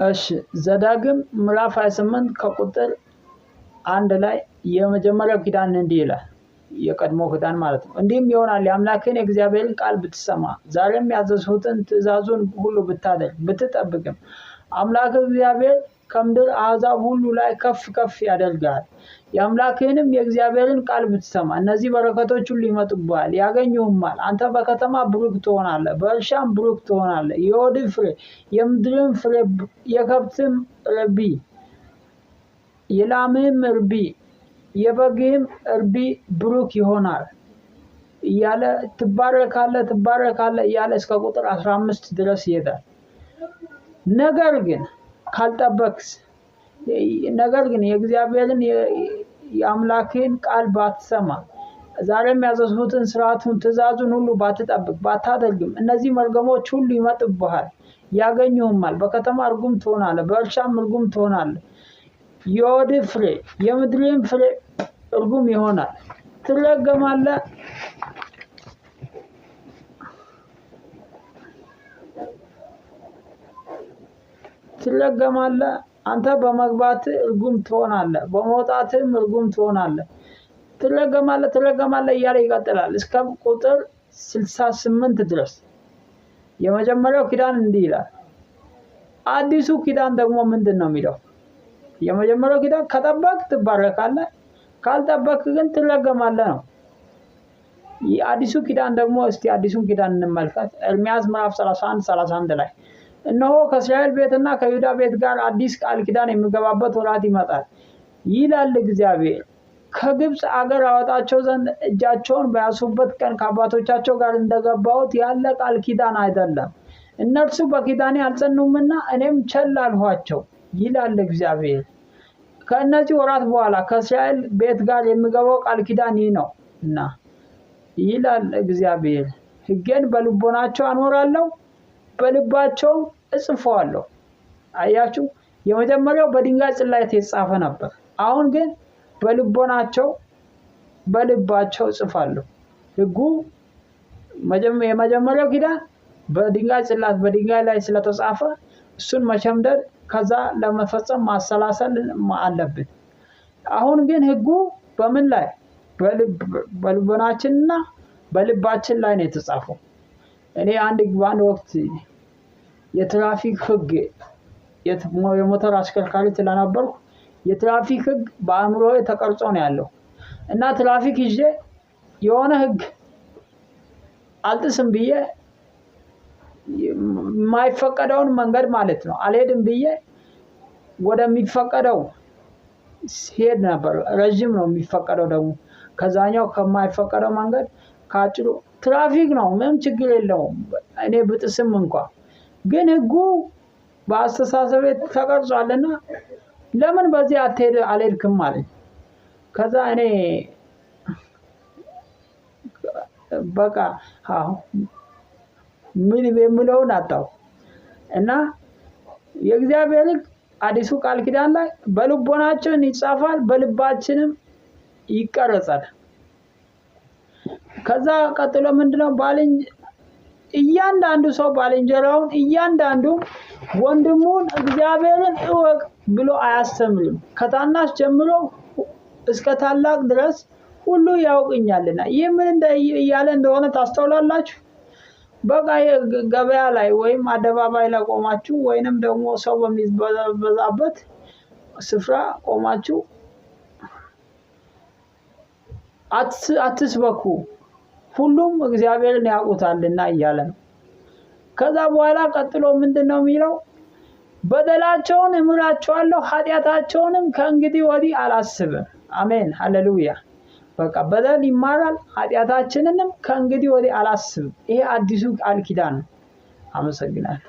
እሺ ዘዳግም ምዕራፍ 28 ከቁጥር 1 ላይ የመጀመሪያው ኪዳን እንዲህ ይላል። የቀድሞ ኪዳን ማለት ነው። እንዲህም ይሆናል የአምላክን የእግዚአብሔርን ቃል ብትሰማ ዛሬም ያዘዝሁትን ትእዛዙን ሁሉ ብታደርግ ብትጠብቅም አምላክ እግዚአብሔር ከምድር አሕዛብ ሁሉ ላይ ከፍ ከፍ ያደርጋል። የአምላክህንም የእግዚአብሔርን ቃል ብትሰማ እነዚህ በረከቶች ሁሉ ይመጡብሃል ያገኙህማል። አንተ በከተማ ብሩክ ትሆናለህ፣ በእርሻም ብሩክ ትሆናለህ። የሆድህ ፍሬ፣ የምድርም ፍሬ፣ የከብትም ርቢ፣ የላምህም እርቢ፣ የበግህም እርቢ ብሩክ ይሆናል እያለ ትባረካለህ ትባረካለህ እያለ እስከ ቁጥር 15 ድረስ ይሄዳል። ነገር ግን የእግዚአብሔርን የአምላክህን ቃል ባትሰማ ዛሬም ያዘዝሁትን ሥርዓቱን ትእዛዙን ሁሉ ባትጠብቅ ባታደርግም እነዚህ መርገሞች ሁሉ ይመጡብሃል ያገኙህማል። በከተማ እርጉም ትሆናለህ፣ በእርሻም እርጉም ትሆናለህ። የሆድህ ፍሬ የምድርህም ፍሬ እርጉም ይሆናል። ትረገማለህ። አንተ በመግባትህ እርጉም ትሆናለህ፣ በመውጣትህም እርጉም ትሆናለህ። ትረገማለህ እያለ ይቀጥላል እስከ ቁጥር 68 ድረስ። የመጀመሪያው ኪዳን እንዲህ ይላል። አዲሱ ኪዳን ደግሞ ምንድን ነው የሚለው? የመጀመሪያው ኪዳን ከጠበቅ ትባረካለህ፣ ካልጠበቅ ግን ትረገማለህ ነው። የአዲሱ ኪዳን ደግሞ እስቲ አዲሱን ኪዳን እንመልከት። ኤርምያስ ምዕራፍ 31 ላይ እነሆ ከእስራኤል ቤትና ከይሁዳ ቤት ጋር አዲስ ቃል ኪዳን የሚገባበት ወራት ይመጣል ይላል እግዚአብሔር። ከግብፅ አገር አወጣቸው ዘንድ እጃቸውን በያዙበት ቀን ከአባቶቻቸው ጋር እንደገባሁት ያለ ቃል ኪዳን አይደለም። እነርሱ በኪዳኔ አልጸኑምና እኔም ቸል አልኋቸው ይላል እግዚአብሔር። ከእነዚህ ወራት በኋላ ከእስራኤል ቤት ጋር የሚገባው ቃል ኪዳን ይህ ነው እና ይላል እግዚአብሔር። ሕጌን በልቦናቸው አኖራለሁ፣ በልባቸው እጽፈዋለሁ። አያችሁ፣ የመጀመሪያው በድንጋይ ጽላት የተጻፈ ነበር። አሁን ግን በልባቸው እጽፋለሁ። ሕጉ የመጀመሪያው ኪዳን በድንጋይ ጽላት በድንጋይ ላይ ስለተጻፈ እሱን መሸምደድ ከዛ ለመፈጸም ማሰላሰል አለብን። አሁን ግን ሕጉ በምን ላይ? በልቦናችንና በልባችን ላይ ነው የተጻፈው። እኔ በአንድ ወቅት የትራፊክ ሕግ የሞተር አሽከርካሪ ስለነበርኩ የትራፊክ ሕግ በአእምሮዬ ተቀርጾ ነው ያለው እና ትራፊክ ይዤ የሆነ ሕግ አልጥስም ብዬ የማይፈቀደውን መንገድ ማለት ነው አልሄድም ብዬ ወደሚፈቀደው ሲሄድ ነበር። ረጅም ነው የሚፈቀደው ደግሞ ከዛኛው ከማይፈቀደው መንገድ ካጭሩ ትራፊክ ነው፣ ምንም ችግር የለውም እኔ ብጥስም እንኳን። ግን ሕጉ በአስተሳሰቤ ተቀርጿልና ለምን በዚህ አልሄድክም ማለት። ከዛ እኔ በቃ ምን የምለውን አጣሁ እና የእግዚአብሔር ሕግ አዲሱ ቃል ኪዳን ላይ በልቦናችን ይጻፋል፣ በልባችንም ይቀረጻል። ከዛ ቀጥሎ ምንድነው? እያንዳንዱ ሰው ባልንጀራውን እያንዳንዱ ወንድሙን እግዚአብሔርን እወቅ ብሎ አያስተምርም። ከታናሽ ጀምሮ እስከ ታላቅ ድረስ ሁሉ ያውቅኛልና። ይህ ምን እያለ እንደሆነ ታስተውላላችሁ? በቃ ገበያ ላይ ወይም አደባባይ ላይ ቆማችሁ ወይንም ደግሞ ሰው በሚበዛበት ስፍራ ቆማችሁ አትስበኩ፣ ሁሉም እግዚአብሔርን ያውቁታልና እያለ ነው። ከዛ በኋላ ቀጥሎ ምንድነው የሚለው? በደላቸውን እምራቸዋለሁ፣ ኃጢአታቸውንም ከእንግዲህ ወዲህ አላስብም። አሜን ሃሌሉያ። በቃ በደል ይማራል፣ ኃጢአታችንንም ከእንግዲህ ወዲህ አላስብም። ይሄ አዲሱ ቃል ኪዳን ነው። አመሰግናለሁ።